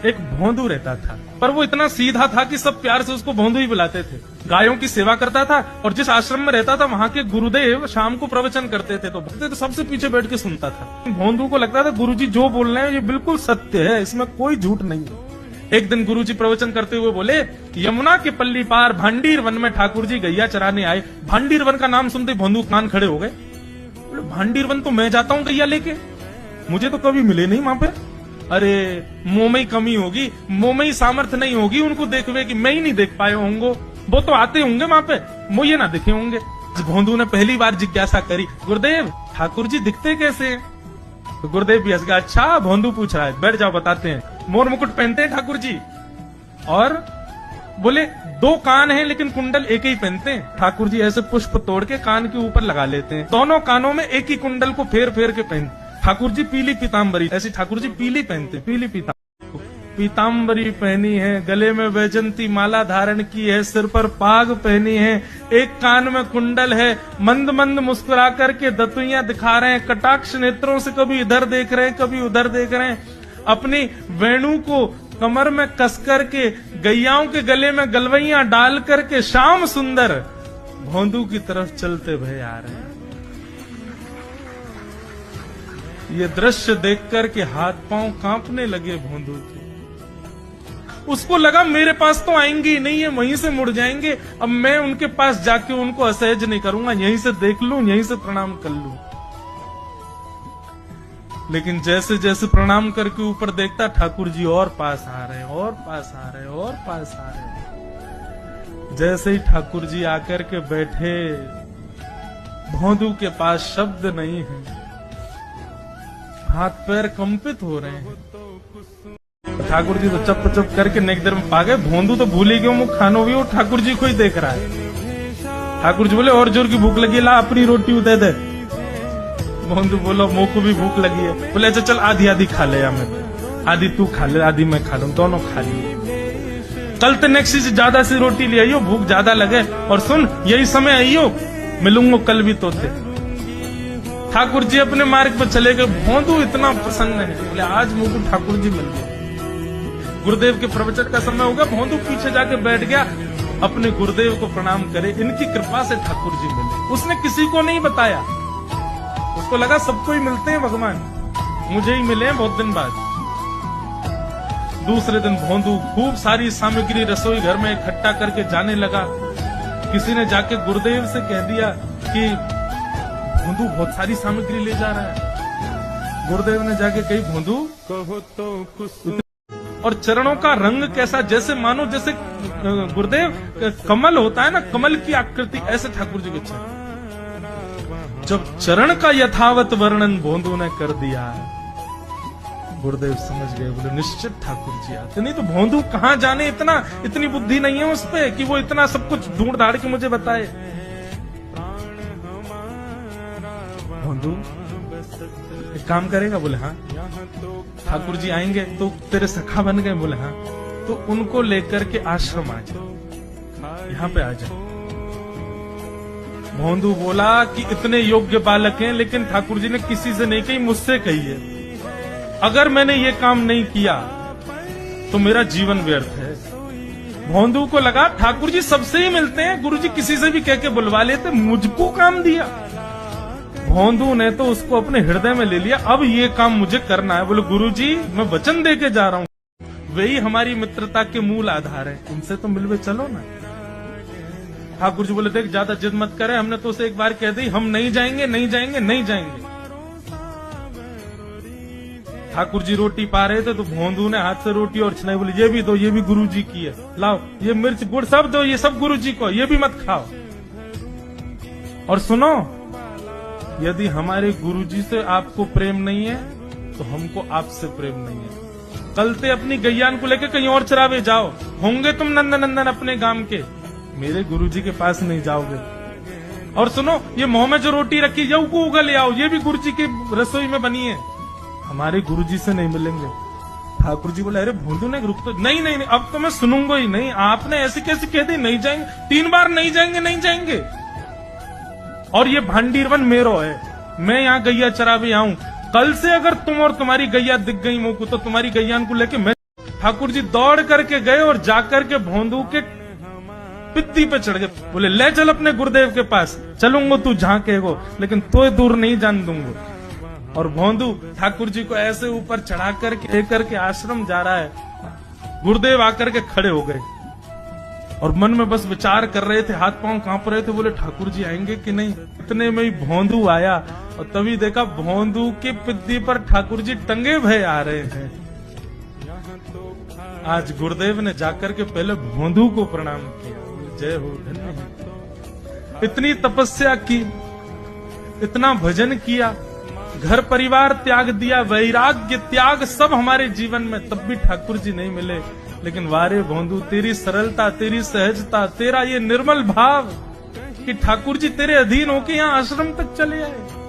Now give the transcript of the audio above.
एक भोंदू रहता था, पर वो इतना सीधा था कि सब प्यार से उसको भोंदू ही बुलाते थे। गायों की सेवा करता था और जिस आश्रम में रहता था वहां के गुरुदेव शाम को प्रवचन करते थे तो सबसे पीछे बैठ के सुनता था। भोंदू को लगता था गुरुजी जो बोल रहे हैं ये बिल्कुल सत्य है, इसमें कोई झूठ नहीं है। एक दिन गुरुजी प्रवचन करते हुए बोले, यमुना के पल्ली पार भांडीर वन में ठाकुर जी गैया चराने आए। भांडीर वन का नाम सुनते भोंदू कान खड़े हो गए। भांडीर वन तो मैं जाता हूँ गैया लेके, मुझे तो कभी मिले नहीं वहां पे। अरे मुंह में ही कमी होगी, मुंह में ही सामर्थ्य नहीं होगी उनको देखवे कि मैं ही नहीं देख पाए होंगे, वो तो आते होंगे वहां पे, वो ये ना देखे होंगे। भोंदू ने पहली बार जिज्ञासा करी, गुरुदेव ठाकुर जी दिखते कैसे हैं? तो गुरुदेव भी हंस गया, अच्छा भोंदू पूछ रहा है, बैठ जाओ बताते हैं। मोर मुकुट पहनते हैं ठाकुर जी, और बोले 2 कान हैं लेकिन कुंडल एक ही पहनते हैं। ठाकुर जी ऐसे पुष्प तोड़ के कान के ऊपर लगा लेते हैं, दोनों कानों में एक ही कुंडल को फेर फेर के पहनते। ठाकुर जी पीली पीताम्बरी, ऐसी ठाकुर जी पीली पहनते, पीली पीताम्बरी पहनी है, गले में वैजंती माला धारण की है, सिर पर पाग पहनी है, एक कान में कुंडल है, मंद मंद मुस्कुरा करके दतुइयां दिखा रहे हैं, कटाक्ष नेत्रों से कभी इधर देख रहे हैं कभी उधर देख रहे हैं, अपनी वेणु को कमर में कस करके गैयाओं के गले में गलवैयां डाल करके श्याम सुंदर भोंदू की तरफ चलते भय आ रहे हैं। ये दृश्य देख करके हाथ पांव कांपने लगे भोंदू के। उसको लगा मेरे पास तो आएंगे ही नहीं, है वहीं से मुड़ जाएंगे, अब मैं उनके पास जाके उनको असहज नहीं करूंगा, यहीं से देख लूं, यहीं से प्रणाम कर लूं। लेकिन जैसे जैसे प्रणाम करके ऊपर देखता ठाकुर जी और पास आ रहे हैं, और पास आ रहे हैं, और पास आ रहे हैं। जैसे ही ठाकुर जी आकर के बैठे, भोंदू के पास शब्द नहीं है, हाथ पैर कंपित हो रहे हैं। ठाकुर जी तो चप चप करके नेक देर में पा गए। भोंदू तो भूल ही गए मुख खानो भी, वो ठाकुर जी को ही देख रहा है। ठाकुर जी बोले और जोर की भूख लगी, ला अपनी रोटी दे दे। भोंदू बोलो मुंह को भी भूख लगी है। बोले अच्छा चल आधी आधी खा ले, या मैं आधी तू खा ले आधी मैं खा लूं, दोनों खा लिए। कल तो नेक्स्ट से ज्यादा सी रोटी ले आइयो, भूख ज्यादा लगे, और सुन यही समय आइयो, मिलूंगा कल भी तोते। ठाकुर जी अपने मार्ग पर चले गए। भोंदू इतना प्रसन्न है, बोले आज मुझको ठाकुर जी मिल गए। गुरुदेव के प्रवचन का समय होगा, भोंदू पीछे जाके बैठ गया, अपने गुरुदेव को प्रणाम करे, इनकी कृपा से ठाकुर जी मिले। उसने किसी को नहीं बताया, उसको लगा सबको ही मिलते हैं भगवान, मुझे ही मिले हैं बहुत दिन बाद। दूसरे दिन भोंदू खूब सारी सामग्री रसोई घर में इकट्ठा करके जाने लगा। किसी ने जाके गुरुदेव से कह दिया कि भोंदू बहुत सारी सामग्री ले जा रहा है। गुरुदेव ने जाके कही भोंदू कहो तो कुछ, और चरणों का रंग कैसा, जैसे मानो जैसे गुरुदेव कमल होता है ना, कमल की आकृति, ऐसे ठाकुर जी के चरण। जब चरण का यथावत वर्णन भोंदू ने कर दिया, गुरुदेव समझ गए, बोले निश्चित ठाकुर जी आते। नहीं तो भोंदू कहाँ जाने, इतनी बुद्धि नहीं है उस पे कि वो इतना सब कुछ ढूंढ ढाड़ के मुझे बताए। भोंदू एक काम करेगा? बोले हाँ। ठाकुर जी आएंगे तो तेरे सखा बन गए? बोले हाँ। तो उनको लेकर के आश्रम आ जाओ, यहाँ पे आ जाओ। भोंदू बोला कि इतने योग्य बालक हैं, लेकिन ठाकुर जी ने किसी से नहीं कही, मुझसे कही है। अगर मैंने ये काम नहीं किया तो मेरा जीवन व्यर्थ है। भोंदू को लगा ठाकुर जी सबसे ही मिलते हैं, गुरु जी किसी से भी कह के बुलवा लेते, मुझको काम दिया। भोंदू ने तो उसको अपने हृदय में ले लिया, अब ये काम मुझे करना है। बोले गुरु जी मैं वचन दे के जा रहा हूँ, वही हमारी मित्रता के मूल आधार है, उनसे तो मिलवे चलो ना। ठाकुर जी बोले देख ज्यादा जिद मत करे, हमने तो उसे एक बार कह दी हम नहीं जाएंगे नहीं जाएंगे नहीं जाएंगे। ठाकुर जी रोटी पा रहे थे तो भोंदू ने हाथ से रोटी और छिनाई, बोले ये भी दो, ये भी गुरु जी की है, लाओ ये मिर्च गुड़ सब दो, ये सब गुरु जी को, ये भी मत खाओ। और सुनो, यदि हमारे गुरु जी से आपको प्रेम नहीं है तो हमको आपसे प्रेम नहीं है। कल से अपनी गैयान को लेकर कहीं और चरावे जाओ, होंगे तुम नंदन नंदन अपने गांव के, मेरे गुरु जी के पास नहीं जाओगे। और सुनो, ये मुंह में जो रोटी रखी जाओ को उगा ले आओ, ये भी गुरु जी की रसोई में बनी है, हमारे गुरु जी से नहीं मिलेंगे। ठाकुर जी बोले अरे भोंदू ने रुक तो, नहीं नहीं नहीं अब तो मैं सुनूंगा ही नहीं, आपने ऐसी कैसी कह दी नहीं जाएंगे, 3 बार नहीं जाएंगे नहीं जाएंगे। और ये भांडीर वन मेरो है, मैं यहाँ गैया चरावे आऊं, कल से अगर तुम और तुम्हारी गैया दिख गई मुंह को तो तुम्हारी गैयान को लेके मैं। ठाकुर जी दौड़ करके गए और जाकर के भोंदू के पित्ती पे चढ़ गए। बोले ले चल अपने गुरुदेव के पास, चलूंगा तू जहां कहेगो, लेकिन तो दूर नहीं जान दूंगा। और भोंदू ठाकुर जी को ऐसे ऊपर चढ़ा करके लेकर के आश्रम जा रहा है। गुरुदेव आकर के खड़े हो गए और मन में बस विचार कर रहे थे, हाथ पांव कांप रहे थे। बोले ठाकुर जी आएंगे कि नहीं। इतने में ही भोंदू आया और तभी देखा भोंदू के पित्ती पर ठाकुर जी टंगे भय आ रहे हैं। आज गुरुदेव ने जाकर के पहले भोंदू को प्रणाम किया, जय हो धन्य है। इतनी तपस्या की, इतना भजन किया, घर परिवार त्याग दिया, वैराग्य त्याग सब हमारे जीवन में, तब भी ठाकुर जी नहीं मिले। लेकिन वारे भोंदू, तेरी सरलता, तेरी सहजता, तेरा ये निर्मल भाव कि ठाकुर जी तेरे अधीन होके यहाँ आश्रम तक चले आए।